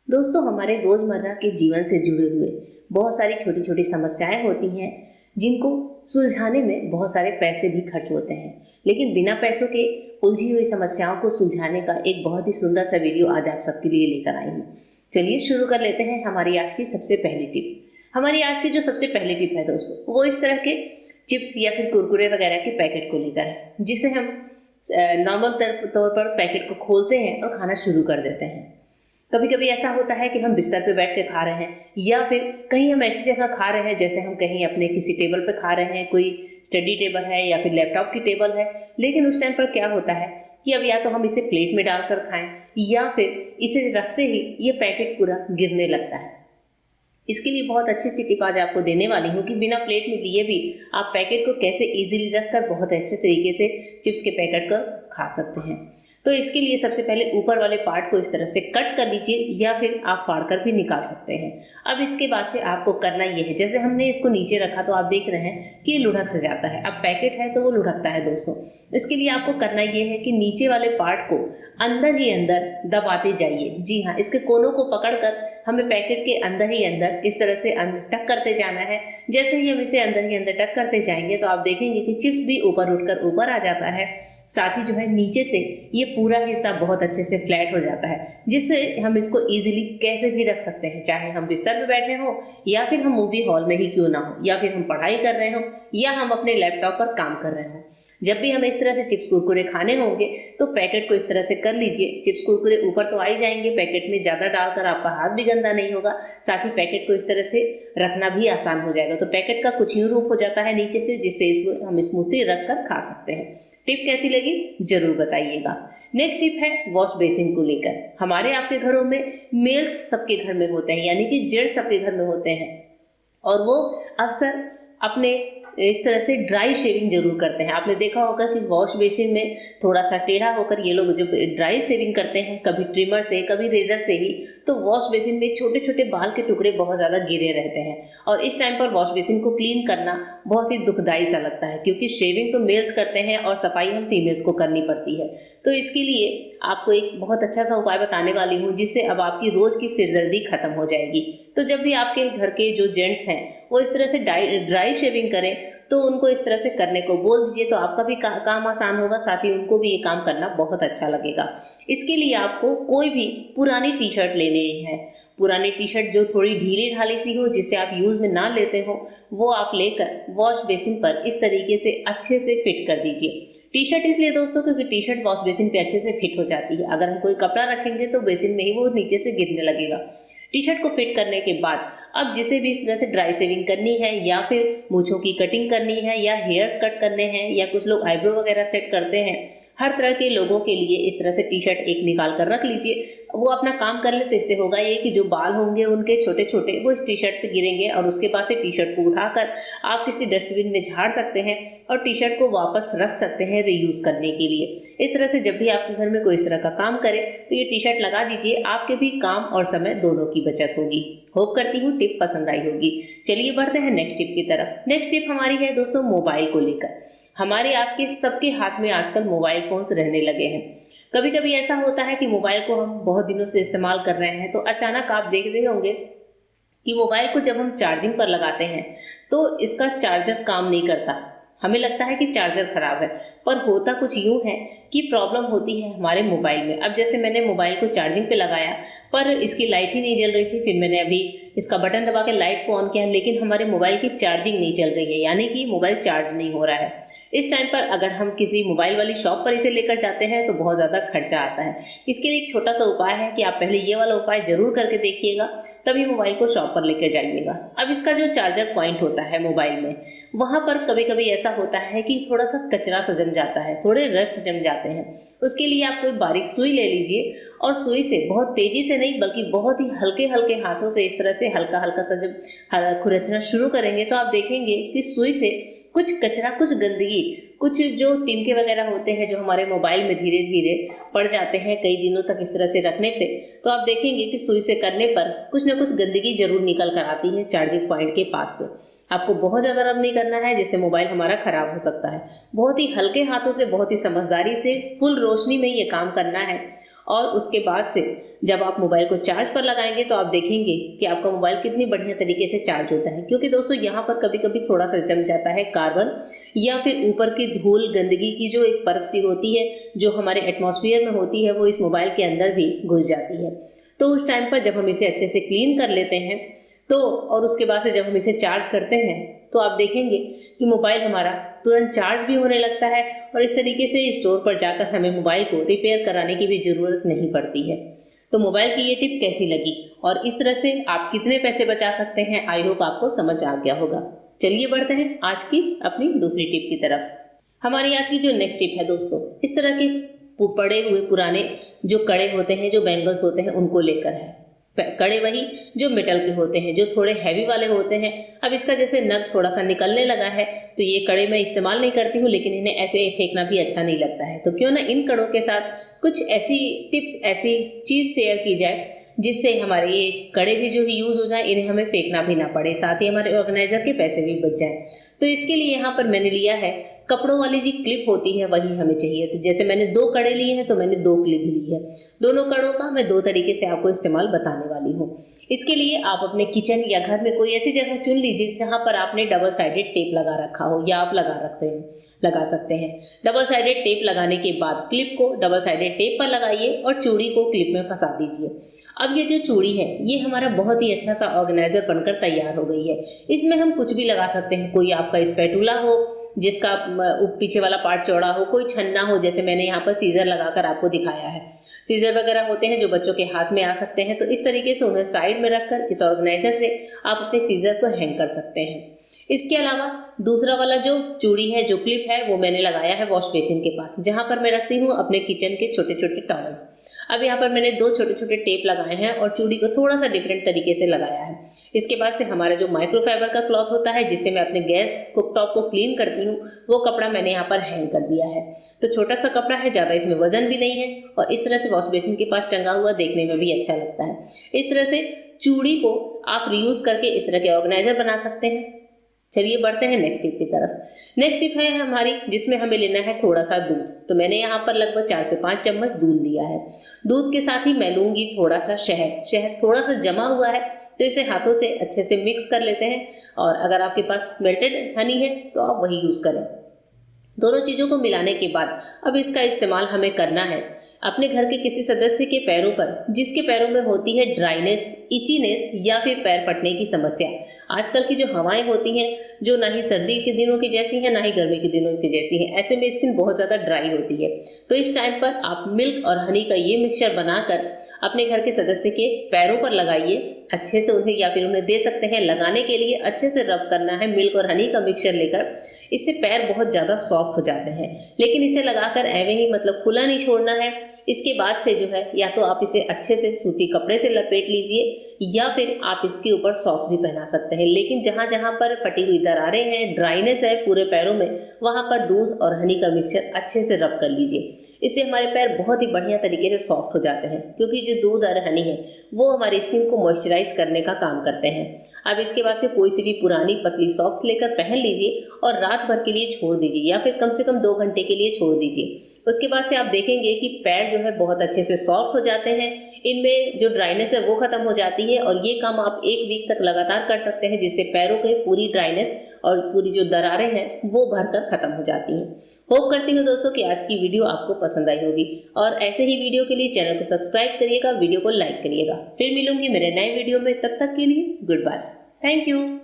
दोस्तों, हमारे रोज़मर्रा के जीवन से जुड़े हुए बहुत सारी छोटी-छोटी समस्याएँ होती हैं, जिनको सुलझाने में बहुत सारे पैसे भी खर्च होते हैं। लेकिन बिना पैसों के उलझी हुई समस्याओं को सुलझाने का एक बहुत ही सुंदर सा वीडियो आज आप सबके लिए लेकर आई हूँ। चलिए शुरू कर लेते हैं हमारी आज की सबसे पहली टिप। हमारी आज की जो सबसे पहली टिप है दोस्तों, वो इस तरह के चिप्स या फिर कुरकुरे वगैरह के पैकेट को लेकर है, जिसे हम नॉर्मल तौर पर पैकेट को खोलते हैं और खाना शुरू कर देते हैं। कभी कभी ऐसा होता है कि हम बिस्तर पे बैठ के खा रहे हैं या फिर कहीं हम ऐसी जगह खा रहे हैं जैसे हम कहीं अपने किसी टेबल पे खा रहे हैं, कोई स्टडी टेबल है या फिर लैपटॉप की टेबल है। लेकिन उस टाइम पर क्या होता है कि अब या तो हम इसे प्लेट में डालकर खाएं या फिर इसे रखते ही ये पैकेट पूरा गिरने लगता है। इसके लिए बहुत अच्छी सी टिप आज आपको देने वाली हूँ कि बिना प्लेट में लिए भी आप पैकेट को कैसे इजीली रखकर बहुत अच्छे तरीके से चिप्स के पैकेट को खा सकते हैं। तो इसके लिए सबसे पहले ऊपर वाले पार्ट को इस तरह से कट कर लीजिए या फिर आप फाड़ कर भी निकाल सकते हैं। अब इसके बाद से आपको करना ये है, जैसे हमने इसको नीचे रखा तो आप देख रहे हैं कि ये लुढ़क से जाता है। अब पैकेट है तो वो लुढ़कता है दोस्तों। इसके लिए आपको करना ये है कि नीचे वाले पार्ट को अंदर ही अंदर दबाते जाइए। जी हाँ, इसके कोनों को पकड़कर हमें पैकेट के अंदर ही अंदर इस तरह से टक करते जाना है। जैसे ही हम इसे अंदर ही अंदर टक करते जाएंगे तो आप देखेंगे कि चिप्स भी ऊपर उठकर ऊपर आ जाता है। साथ ही जो है नीचे से ये पूरा हिस्सा बहुत अच्छे से फ्लैट हो जाता है, जिससे हम इसको इजीली कैसे भी रख सकते हैं, चाहे हम बिस्तर पे बैठे हों या फिर हम मूवी हॉल में ही क्यों ना हो, या फिर हम पढ़ाई कर रहे हों या हम अपने लैपटॉप पर काम कर रहे हों। जब भी हमें इस तरह से चिप्स कुरकुरे खाने होंगे तो पैकेट को इस तरह से कर लीजिए। चिप्स कुरकुरे ऊपर तो आ ही जाएंगे, पैकेट में ज़्यादा डालकर आपका हाथ भी गंदा नहीं होगा। साथ ही पैकेट को इस तरह से रखना भी आसान हो जाएगा। तो पैकेट का कुछ यूं रूप हो जाता है नीचे से, जिससे इसको हम स्मूथली रख कर खा सकते हैं। टिप कैसी लगी जरूर बताइएगा। नेक्स्ट टिप है वॉश बेसिन को लेकर। हमारे आपके घरों में मेल्स सबके घर में होते हैं, यानी कि जेंट्स सबके घर में होते हैं, और वो अक्सर अपने इस तरह से ड्राई शेविंग जरूर करते हैं। आपने देखा होगा कि वॉश बेसिन में थोड़ा सा टेढ़ा होकर ये लोग जब ड्राई शेविंग करते हैं, कभी ट्रिमर से कभी रेजर से ही, तो वॉश बेसिन में छोटे छोटे बाल के टुकड़े बहुत ज़्यादा गिरे रहते हैं। और इस टाइम पर वॉश बेसिन को क्लीन करना बहुत ही दुखदाई सा लगता है, क्योंकि शेविंग तो मेल्स करते हैं और सफाई हम फीमेल्स को करनी पड़ती है। तो इसके लिए आपको एक बहुत अच्छा सा उपाय बताने वाली हूँ, जिससे अब आपकी रोज की सिरदर्दी खत्म हो जाएगी। तो जब भी आपके घर के जो जेंट्स हैं वो इस तरह से ड्राई शेविंग करें तो उनको इस तरह से करने को बोल दीजिए, तो आपका भी काम आसान होगा, साथ ही उनको भी ये काम करना बहुत अच्छा लगेगा। इसके लिए आपको कोई भी पुरानी टी शर्ट लेनी है। पुरानी टी शर्ट जो थोड़ी ढीली ढाली सी हो, जिसे आप यूज में ना लेते हो, वो आप लेकर वॉश बेसिन पर इस तरीके से अच्छे से फिट कर दीजिए। टी शर्ट इसलिए दोस्तों क्योंकि टी शर्ट वॉश बेसिन पे अच्छे से फिट हो जाती है। अगर हम कोई कपड़ा रखेंगे तो बेसिन में ही वो नीचे से गिरने लगेगा। टी शर्ट को फिट करने के बाद अब जिसे भी इस तरह से ड्राई शेविंग करनी है या फिर मूंछों की कटिंग करनी है या हेयर्स कट करने हैं या कुछ लोग आईब्रो वगैरह सेट करते हैं, हर तरह के लोगों के लिए इस तरह से टी शर्ट एक निकाल कर रख लीजिए। वो अपना काम कर ले तो इससे होगा ये कि जो बाल होंगे उनके छोटे छोटे वो इस टी शर्ट पे गिरेंगे और उसके पास से टी शर्ट को उठाकर आप किसी डस्टबिन में झाड़ सकते हैं और टी शर्ट को वापस रख सकते हैं रीयूज करने के लिए। इस तरह से जब भी आपके घर में कोई इस तरह का काम करे तो ये टी शर्ट लगा दीजिए, आपके भी काम और समय दोनों की बचत होगी। होप करती हूँ टिप पसंद आई होगी। चलिए बढ़ते हैं नेक्स्ट टिप की तरफ। नेक्स्ट टिप हमारी है दोस्तों मोबाइल को लेकर। हमारे आपके सबके हाथ में आजकल मोबाइल फोन्स रहने लगे हैं। कभी कभी ऐसा होता है कि मोबाइल को हम बहुत दिनों से इस्तेमाल कर रहे हैं, तो अचानक आप देख रहे होंगे कि मोबाइल को जब हम चार्जिंग पर लगाते हैं तो इसका चार्जर काम नहीं करता। हमें लगता है कि चार्जर खराब है, पर होता कुछ यूं है कि प्रॉब्लम होती है हमारे मोबाइल में। अब जैसे मैंने मोबाइल को चार्जिंग पे लगाया पर इसकी लाइट ही नहीं जल रही थी, फिर मैंने अभी इसका बटन दबा के लाइट को ऑन किया, लेकिन हमारे मोबाइल की चार्जिंग नहीं चल रही है, यानी कि मोबाइल चार्ज नहीं हो रहा है। इस टाइम पर अगर हम किसी मोबाइल वाली शॉप पर इसे लेकर जाते हैं तो बहुत ज़्यादा खर्चा आता है। इसके लिए एक छोटा सा उपाय है कि आप पहले ये वाला उपाय जरूर करके देखिएगा, तभी मोबाइल को शॉप पर लेकर जाइएगा। अब इसका जो चार्जर पॉइंट होता है मोबाइल में, वहाँ पर कभी कभी ऐसा होता है कि थोड़ा सा कचरा सा जम जाता है, थोड़े रस्ट जम जाते हैं। उसके लिए आप कोई बारीक सुई ले लीजिए और सुई से बहुत तेजी से नहीं बल्कि बहुत ही हल्के हल्के हाथों से इस तरह से हल्का हल्का सा जब खुरचना शुरू करेंगे तो आप देखेंगे कि सुई से कुछ कचरा, कुछ गंदगी, कुछ जो तिनके वगैरह होते हैं जो हमारे मोबाइल में धीरे धीरे पड़ जाते हैं कई दिनों तक इस तरह से रखने पे, तो आप देखेंगे कि सुई से करने पर कुछ ना कुछ गंदगी जरूर निकल कर आती है चार्जिंग पॉइंट के पास से। आपको बहुत ज़्यादा रब नहीं करना है जिससे मोबाइल हमारा खराब हो सकता है। बहुत ही हल्के हाथों से, बहुत ही समझदारी से फुल रोशनी में ये काम करना है। और उसके बाद से जब आप मोबाइल को चार्ज पर लगाएंगे तो आप देखेंगे कि आपका मोबाइल कितनी बढ़िया तरीके से चार्ज होता है। क्योंकि दोस्तों यहाँ पर कभी कभी थोड़ा सा जम जाता है कार्बन या फिर ऊपर की धूल गंदगी की जो एक परत सी होती है जो हमारे एटमॉस्फेयर में होती है, वो इस मोबाइल के अंदर भी घुस जाती है। तो उस टाइम पर जब हम इसे अच्छे से क्लीन कर लेते हैं तो और उसके बाद से जब हम इसे चार्ज करते हैं तो आप देखेंगे कि मोबाइल हमारा तुरंत चार्ज भी होने लगता है और इस तरीके से स्टोर पर जाकर हमें मोबाइल को रिपेयर कराने की भी ज़रूरत नहीं पड़ती है। तो मोबाइल की ये टिप कैसी लगी और इस तरह से आप कितने पैसे बचा सकते हैं, आई होप आपको समझ आ गया होगा। चलिए बढ़ते हैं आज की अपनी दूसरी टिप की तरफ। हमारी आज की जो नेक्स्ट टिप है दोस्तों, इस तरह के पड़े हुए पुराने जो कड़े होते हैं, जो बैंगल्स होते हैं, उनको लेकर है। कड़े वही जो मेटल के होते हैं, जो थोड़े हैवी वाले होते हैं। अब इसका जैसे नग थोड़ा सा निकलने लगा है तो ये कड़े मैं इस्तेमाल नहीं करती हूँ, लेकिन इन्हें ऐसे फेंकना भी अच्छा नहीं लगता है। तो क्यों ना इन कड़ों के साथ कुछ ऐसी टिप, ऐसी चीज़ शेयर की जाए जिससे हमारे ये कड़े भी जो यूज़ हो जाए, इन्हें हमें फेंकना भी ना पड़े, साथ ही हमारे ऑर्गेनाइजर के पैसे भी बच जाए। तो इसके लिए यहाँ पर मैंने लिया है कपड़ों वाली जो क्लिप होती है वही हमें चाहिए। तो जैसे मैंने 2 कड़े लिए हैं तो मैंने 2 क्लिप ली है। दोनों कड़ों का मैं 2 तरीके से आपको इस्तेमाल बताने वाली हूँ। इसके लिए आप अपने किचन या घर में कोई ऐसी जगह चुन लीजिए जहाँ पर आपने डबल साइडेड टेप लगा रखा हो या आप लगा सकते हैं। डबल साइडेड टेप लगाने के बाद क्लिप को डबल साइडेड टेप पर लगाइए और चूड़ी को क्लिप में फंसा दीजिए। अब ये जो चूड़ी है ये हमारा बहुत ही अच्छा सा ऑर्गेनाइजर बनकर तैयार हो गई है। इसमें हम कुछ भी लगा सकते हैं। कोई आपका स्पैटूला हो जिसका पीछे वाला पार्ट चौड़ा हो, कोई छन्ना हो, जैसे मैंने यहाँ पर सीजर लगाकर आपको दिखाया है। सीजर वगैरह होते हैं जो बच्चों के हाथ में आ सकते हैं, तो इस तरीके से उन्हें साइड में रखकर इस ऑर्गेनाइजर से आप अपने सीजर को हैंग कर सकते हैं। इसके अलावा दूसरा वाला जो चूड़ी है, जो क्लिप है, वो मैंने लगाया है वॉश बेसिन के पास, जहाँ पर मैं रखती हूँ अपने किचन के छोटे छोटे टॉवल्स। अब यहाँ पर मैंने 2 छोटे छोटे टेप लगाए हैं और चूड़ी को थोड़ा सा डिफरेंट तरीके से लगाया है। इसके बाद से हमारा जो माइक्रोफाइबर का क्लॉथ होता है जिससे मैं अपने गैस कुकटॉप को क्लीन करती हूँ, वो कपड़ा मैंने यहाँ पर हैंग कर दिया है। तो छोटा सा कपड़ा है, ज़्यादा इसमें वजन भी नहीं है और इस तरह से वॉश बेसिन के पास टंगा हुआ देखने में भी अच्छा लगता है। इस तरह से चूड़ी को आप रीयूज करके इस तरह के ऑर्गेनाइजर बना सकते हैं। चलिए बढ़ते हैं नेक्स्ट टिप की तरफ। नेक्स्ट टिप है हमारी जिसमें हमें लेना है थोड़ा सा दूध। तो मैंने यहाँ पर लगभग 4 से 5 चम्मच दूध लिया है। दूध के साथ ही मैं लूँगी थोड़ा सा शहद। शहद थोड़ा सा जमा हुआ है तो इसे हाथों से अच्छे से मिक्स कर लेते हैं और अगर आपके पास मेल्टेड हनी है तो आप वही यूज़ करें। दोनों चीज़ों को मिलाने के बाद अब इसका इस्तेमाल हमें करना है अपने घर के किसी सदस्य के पैरों पर जिसके पैरों में होती है ड्राइनेस, इचीनेस या फिर पैर फटने की समस्या। आजकल की जो हवाएं होती हैं जो ना ही सर्दी के दिनों की जैसी हैं ना ही गर्मी के दिनों की जैसी हैं, ऐसे में स्किन बहुत ज़्यादा ड्राई होती है। तो इस टाइम पर आप मिल्क और हनी का ये मिक्सचर बनाकर अपने घर के सदस्य के पैरों पर लगाइए अच्छे से उन्हें, या फिर उन्हें दे सकते हैं लगाने के लिए। अच्छे से रब करना है मिल्क और हनी का मिक्सचर लेकर। इससे पैर बहुत ज़्यादा सॉफ्ट हो जाते हैं, लेकिन इसे लगाकर ऐवे ही मतलब खुला नहीं छोड़ना है। इसके बाद से जो है या तो आप इसे अच्छे से सूती कपड़े से लपेट लीजिए या फिर आप इसके ऊपर सॉक्स भी पहना सकते हैं। लेकिन जहाँ जहाँ पर फटी हुई दरारें हैं, ड्राइनेस है पूरे पैरों में, वहाँ पर दूध और हनी का मिक्सचर अच्छे से रब कर लीजिए। इससे हमारे पैर बहुत ही बढ़िया तरीके से सॉफ्ट हो जाते हैं, क्योंकि जो दूध और हनी है वो हमारी स्किन को मॉइस्चराइज करने का काम करते हैं। अब इसके बाद से कोई सी भी पुरानी पतली सॉक्स लेकर पहन लीजिए और रात भर के लिए छोड़ दीजिए, या फिर कम से कम 2 घंटे के लिए छोड़ दीजिए। उसके बाद से आप देखेंगे कि पैर जो है बहुत अच्छे से सॉफ्ट हो जाते हैं, इनमें जो ड्राइनेस है वो खत्म हो जाती है और ये काम आप 1 वीक तक लगातार कर सकते हैं, जिससे पैरों के पूरी ड्राइनेस और पूरी जो दरारें हैं वो भरकर खत्म हो जाती हैं। होप करती हूँ दोस्तों कि आज की वीडियो आपको पसंद आई होगी और ऐसे ही वीडियो के लिए चैनल को सब्सक्राइब करिएगा, वीडियो को लाइक करिएगा। फिर मिलूंगी मेरे नए वीडियो में, तब तक के लिए गुड बाय, थैंक यू।